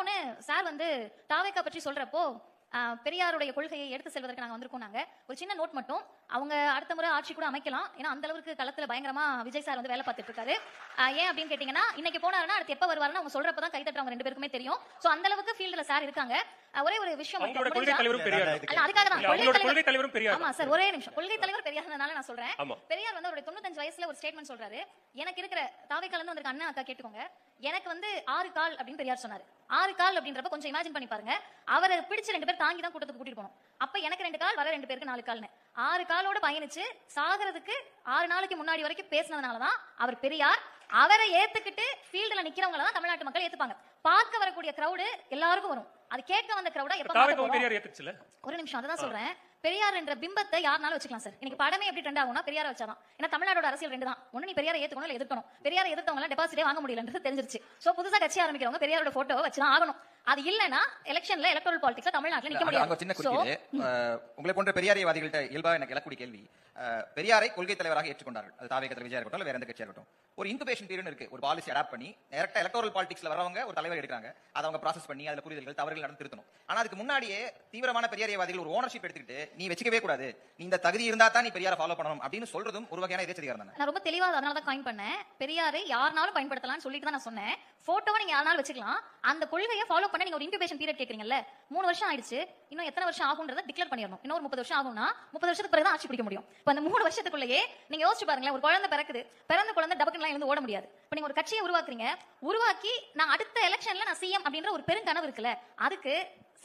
ஒண்ணு சார் வந்து தாவேக்கா பற்றி சொல்றப்போ பெரியாருடைய கொள்கையை எடுத்து செல்வதற்கு நாங்க வந்திருக்கோம். நாங்க ஒரு சின்ன நோட் மட்டும், அவங்க அடுத்த முறை ஆட்சி கூட அமைக்கலாம். ஏன்னா அந்த அளவுக்கு களத்துல பயங்கரமா விஜய் சார் வந்து வேலை பார்த்துட்டு இருக்காரு. ஏன் அப்படின்னு கேட்டீங்கன்னா, இன்னைக்கு போனாருன்னா அடுத்து எப்ப வருவாருன்னு அவங்க சொல்றப்பதான் கை தட்டுறவங்க ரெண்டு பேருக்குமே தெரியும். சோ அந்த அளவுக்கு ஃபீல்ட்ல சார் இருக்காங்க. ஒரே ஒரு விஷயம் அதுக்காக தான் கொள்கை தலைவரும் பெரியார். ஆமா சார், ஒரே நிமிஷம். கொள்கை தலைவர் பெரியார்னால நான் சொல்றேன். பெரியார் வந்து அவருடைய 95 வயசுல ஒரு ஸ்டேட்மெண்ட் சொல்றாரு. எனக்கு இருக்கிற தாவேக்கால இருந்து வந்திருக்க அண்ணா அக்கா கேட்டுக்கோங்க, எனக்கு வந்து 6 கால் அப்படின்னு பெரியார் சொன்னாரு. 6 கால் அப்படின்றப்ப கொஞ்சம் இமேஜின் பண்ணி பாருங்க. அவரை பிடிச்சு 2 பேர் தாங்கி தான் கூட்டத்துக்கு கூட்டிட்டு போனோம். அப்ப எனக்கு 2 கால், வர 2 பேருக்கு 4 கால்னு 6 காலோட பயணிச்சு சாகிறதுக்கு 6 நாளைக்கு முன்னாடி வரைக்கும் பேசினதுனாலதான் அவர் பெரியார். அவரை ஏத்துக்கிட்டு ஃபீல்டுல நிக்கிறவங்க தான் தமிழ்நாட்டு மக்கள் ஏத்துப்பாங்க. பார்க்க வரக்கூடிய கிரௌடு எல்லாருக்கும் வரும். அது கேட்க வந்த கிரௌடா எப்ப ஒரு நிமிஷம் அதான் சொல்றேன். பெரியார் என்ற பிம்பத்தை யாருனாலும் வச்சுக்கலாம் சார். இன்னைக்கு படமே எப்படி ட்ரெண்ட் ஆகும்னா பெரியார வச்சாதான். ஏன்னா தமிழ்நாடோட அரசியல் ரெண்டு தான். ஒண்ணு நீ பெரியாரை ஏத்துக்கணும் இல்ல எதிர்க்கணும். பெரியாரை எதிர்த்தவங்க டெபாசிட்டே வாங்க முடியலன்றது தெரிஞ்சிருச்சு. சோ புதுசா கட்சி ஆரம்பிக்கிறவங்க பெரியாரோட போட்டோவை வச்சுதான் ஆகணும். அது இல்லனா எலெக்ஷன்ல எலக்டோரல் பாலிடிக்ஸ்ல தமிழ்நாட்டுல நிக்க முடியாது. சின்ன குறுக்கீடு, உங்களை போன்ற பெரியாரியவாதிகள்ட்ட இயல்பா எனக்கு எழக்கூடிய கேள்வி, பெரியாரை கொள்கை தலைவராக ஏற்றுக்கொண்டார்கள். அது தாவேக தலைவர் விஜயா இருக்கட்டும், வேற எந்த கட்சியா இருக்கட்டும். ஒரு இன்குபேஷன் பீரியட் இருக்கு. ஒரு பாலிசி அடாப்ட் பண்ணி டைரக்டா எலக்டோரல் பாலிடிக்ஸ்ல வரவங்க ஒரு தலைவர் எடுக்கிறாங்க. அதை அவங்க ப்ராசஸ் பண்ணி அதுல புரிதல்கள் தவறுகள் நடந்து திருத்தணும். ஆனா அதுக்கு முன்னாடியே தீவிரமான பெரியாரியவாதிகள் ஒரு ஓனர்ஷிப் எடுத்துக்கிட்டு நீ வச்சுக்கவே கூடாது, நீ இந்த தகுதி இருந்தா தான் நீ பெரியாரை ஃபாலோ பண்ணணும் அப்படின்னு சொல்றதும் ஒரு வகையான எதிர்ச்சதிகாரம் தானே. நான் ரொம்ப தெளிவா அதனால தான் காயின் பண்ணேன். பெரியாரை யாருனாலும் பயன்படுத்தலாம்னு சொல்லிட்டு தான் நான் சொன்னேன். போட்டோவை நீங்க யாருனாலும் வச்சுக்கலாம். அந்த கொள்கையை ஃபாலோ பண்ண நீங்க ஒரு இன்குபேஷன் பீரியட் கேக்குறீங்கல்ல, 3 வருஷம் ஆயிடுச்சு. இன்னும் எத்தனை வருஷம் ஆகும்ன்றதை டிக்ளேர் பண்ணிடணும். இன்னொரு 30 வருஷம் ஆகும்னா 30 வருஷத்துக்கு பிறகு தான் ஆட்சி பிடிக்க முடியும். இப்ப அந்த 3 வருஷத்துக்குள்ளேயே நீங்க யோசிச்சு பாருங்களேன், ஒரு குழந்தை பிறக்குது, பிறந்த குழந்தை டபக்குன்னு எழுந்து ஓட முடியாது. இப்ப நீங்க ஒரு கட்சியை உருவாக்குறீங்க, உருவாக்கி நான் அடுத்த எலெக்ஷன்ல நான் சிஎம் அப்படின்ற ஒரு பெருங்கனவு இருக்குல்ல, அதுக்கு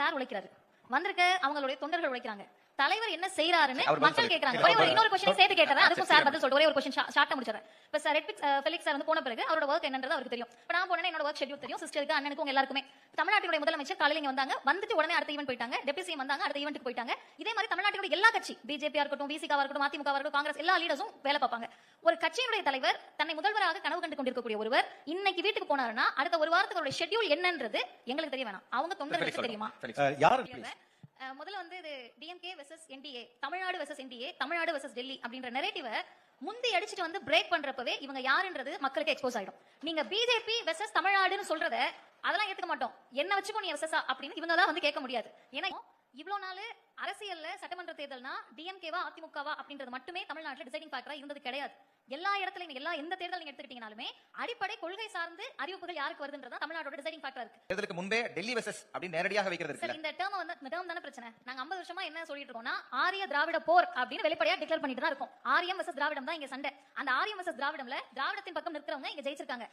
சார் உழைக்கிறாரு. வந்திருக்க அவங்களுடைய தொண்டர்கள் உழைக்கிறாங்க. தலைவர் என்ன செய்யறாருன்னு மக்கள் கேக்குறாங்க. ஒரே ஒரு இன்னொரு क्वेश्चन சேர்த்து கேட்டறேன். அதுக்கு சார் பதில் சொல்லிட்டு ஒரே ஒரு क्वेश्चन ஷார்ட்டா முடிச்சறேன். இப்ப சார் ஃபெலிக்ஸ் சார் வந்து போன பிறகு அவரோட வர்க் என்னன்றது அவருக்கு தெரியும். இப்ப நான் போனேன்னா என்னோட வர்க் ஷெட்யூல் தெரியும். சிஸ்டருக்கு, அண்ணனுக்கு, உங்க எல்லாருக்குமே. தமிழ்நாட்டுடைய முதலமைச்சர் காலையில இங்க வந்தாங்க, வந்துட்டு உடனே அடுத்த ஈவென்ட் போயிட்டாங்க. டெப்யூட்டி சிஎம் வந்தாங்க, அடுத்த ஈவென்ட்க்கு போயிட்டாங்க. இதே மாதிரி தமிழ்நாட்டுடைய எல்லா கட்சி, பிஜேபியா இருக்கட்டும், விசிகா இருக்கட்டும், அதிமுக இருக்கட்டும், காங்கிரஸ் எல்லா லீடர்ஸும் வேலை பார்ப்பாங்க. ஒரு கட்சியினுடைய தலைவர் தன்னை முதல்வராக கனவு கண்டு கொண்டிருக்கக்கூடிய ஒருவர் இன்னைக்கு வீட்டுக்கு போனாருன்னா அடுத்த ஒரு வாரத்துக்கு அவருடைய ஷெட்யூல் என்னன்றது எங்களுக்கு தெரிய வேணாம். அவங்க தொண்டர்களுக்கு தெரியுமா? முதல்ல வந்து இது DMK versus NDA, Tamil Nadu versus NDA, Tamil Nadu versus Delhi அப்படின்ற நரேட்டிவ முந்தி அடிச்சிட்டு வந்து பிரேக் பண்றப்பவே இவங்க யாருன்றது மக்களுக்கு எக்ஸ்போஸ் ஆயிடும். நீங்க பிஜேபி வெர்சஸ் தமிழ்நாடுன்னு சொல்றத அதெல்லாம் ஏத்துக்க மாட்டோம், என்ன வச்சுக்கோ நீ வெர்சஸா அப்படின்னு இவங்க தான் வந்து கேட்க முடியாது. ஏன்னா இவ்வளவு நாள் அரசியல்ல சட்டமன்ற தேர்தல்னா டிஎம்கேவா அதிமுகவா அப்படின்றது மட்டுமே தமிழ்நாட்டில் டிசைடிங் ஃபேக்டரா இருந்தது கிடையாது. எல்லா இடத்துலயும் எந்த தேர்தல் நீங்க எடுத்துக்கிட்டீங்கனாலுமே அடிப்படை கொள்கை சார்ந்து அறிவிப்புகள் யாருக்கு வருதுன்றதா தமிழ்நாட்டோட டிசைடிங் ஃபேக்டரா இருக்கு. தேர்தலுக்கு முன்பே டெல்லி வெர்சஸ் அப்படி நேரடியாக வைக்கிறது இருக்கு. இந்த டேர்ம் தான பிரச்சனை. நாங்க 50 வருஷமா என்ன சொல்லிட்டு இருக்கோம்னா ஆரிய திராவிட போர் அப்படின்னு வெளிப்படையா டிக்ளேர் பண்ணிட்டு தான் இருக்கோம். ஆரியம் வெர்சஸ் திராவிடம் தான் இங்க சண்டை. அந்த ஆரியம் வெர்சஸ் திராவிடம்ல திராவிடத்தின் பக்கம் நிற்கிறவங்க இங்க ஜெயிச்சிருக்காங்க.